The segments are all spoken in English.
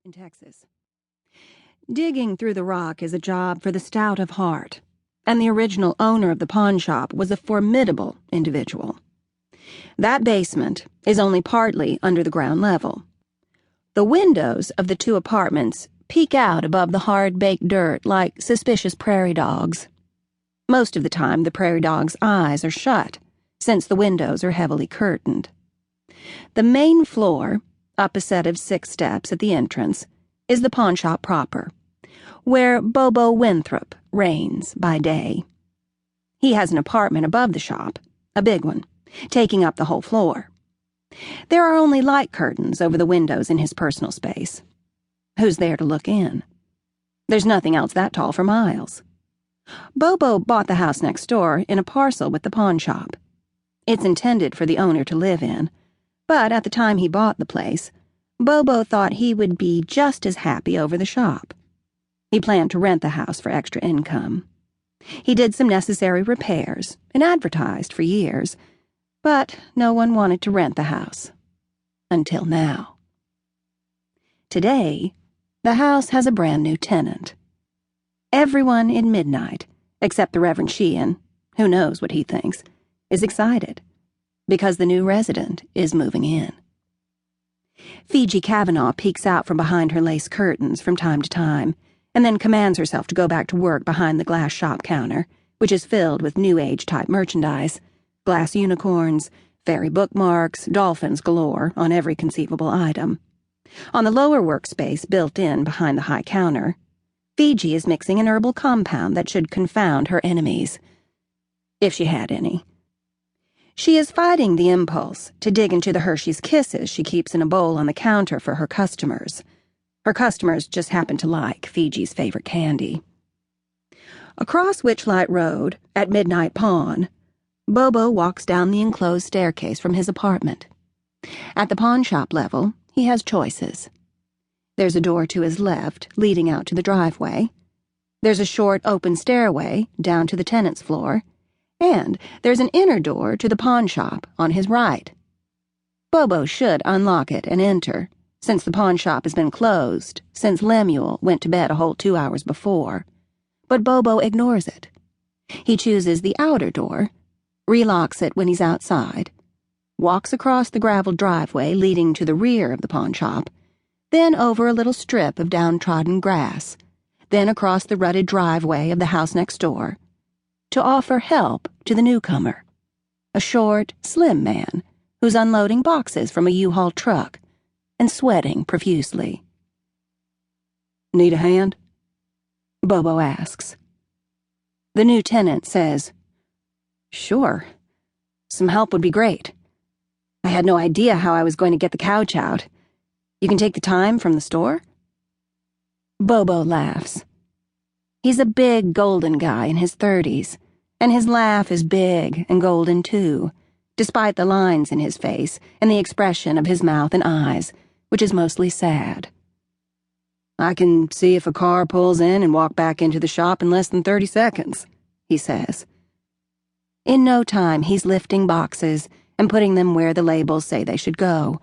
in Texas. Digging through the rock is a job for the stout of heart, and the original owner of the pawnshop was a formidable individual. That basement is only partly under the ground level. The windows of the two apartments peek out above the hard-baked dirt like suspicious prairie dogs. Most of the time, the prairie dog's eyes are shut, since the windows are heavily curtained. The main floor, up a set of 6 steps at the entrance, is the pawnshop proper, where Bobo Winthrop reigns by day. He has an apartment above the shop, a big one, taking up the whole floor. There are only light curtains over the windows in his personal space. Who's there to look in? There's nothing else that tall for miles. Bobo bought the house next door in a parcel with the pawnshop. It's intended for the owner to live in, but at the time he bought the place, Bobo thought he would be just as happy over the shop. He planned to rent the house for extra income. He did some necessary repairs and advertised for years, but no one wanted to rent the house. Until now. Today, the house has a brand new tenant. Everyone in Midnight, except the Reverend Sheehan, who knows what he thinks, is excited, because the new resident is moving in. Fiji Kavanaugh peeks out from behind her lace curtains from time to time, and then commands herself to go back to work behind the glass shop counter, which is filled with New Age-type merchandise, glass unicorns, fairy bookmarks, dolphins galore on every conceivable item. On the lower workspace built in behind the high counter, Fiji is mixing an herbal compound that should confound her enemies, if she had any. She is fighting the impulse to dig into the Hershey's Kisses she keeps in a bowl on the counter for her customers. Her customers just happen to like Fiji's favorite candy. Across Witchlight Road, at Midnight Pawn, Bobo walks down the enclosed staircase from his apartment. At the pawnshop level, he has choices. There's a door to his left, leading out to the driveway. There's a short, open stairway down to the tenant's floor, and there's an inner door to the pawnshop on his right. Bobo should unlock it and enter, since the pawnshop has been closed since Lemuel went to bed a whole 2 hours before. But Bobo ignores it. He chooses the outer door, relocks it when he's outside, walks across the gravel driveway leading to the rear of the pawnshop, then over a little strip of downtrodden grass, then across the rutted driveway of the house next door, to offer help to the newcomer, a short, slim man who's unloading boxes from a U-Haul truck and sweating profusely. "Need a hand?" Bobo asks. The new tenant says, "Sure. Some help would be great. I had no idea how I was going to get the couch out. You can take the time from the store?" Bobo laughs. He's a big golden guy in his 30s, and his laugh is big and golden too, despite the lines in his face and the expression of his mouth and eyes, which is mostly sad. "I can see if a car pulls in and walk back into the shop in less than 30 seconds, he says. In no time, he's lifting boxes and putting them where the labels say they should go.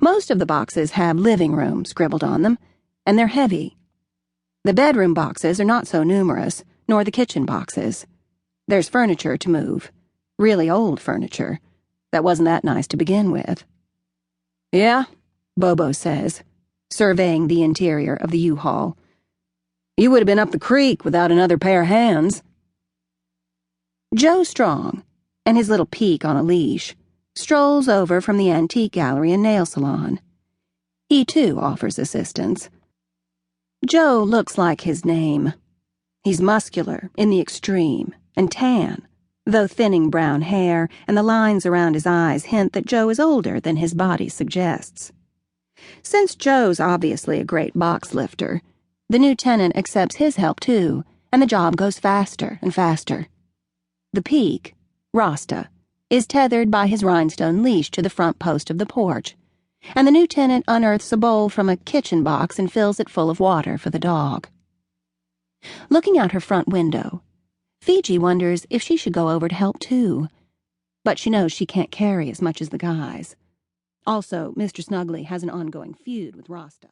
Most of the boxes have living room scribbled on them, and they're heavy. The bedroom boxes are not so numerous, nor the kitchen boxes. There's furniture to move, really old furniture, that wasn't that nice to begin with. "Yeah," Bobo says, surveying the interior of the U-Haul. "You would have been up the creek without another pair of hands." Joe Strong, and his little Peak on a leash, strolls over from the antique gallery and nail salon. He, too, offers assistance. Joe looks like his name. He's muscular in the extreme and tan, though thinning brown hair and the lines around his eyes hint that Joe is older than his body suggests. Since Joe's obviously a great box lifter, the new tenant accepts his help, too, and the job goes faster and faster. The Peak, Rasta, is tethered by his rhinestone leash to the front post of the porch, and the new tenant unearths a bowl from a kitchen box and fills it full of water for the dog. Looking out her front window, Fiji wonders if she should go over to help too, but she knows she can't carry as much as the guys. Also, Mr. Snuggly has an ongoing feud with Rasta.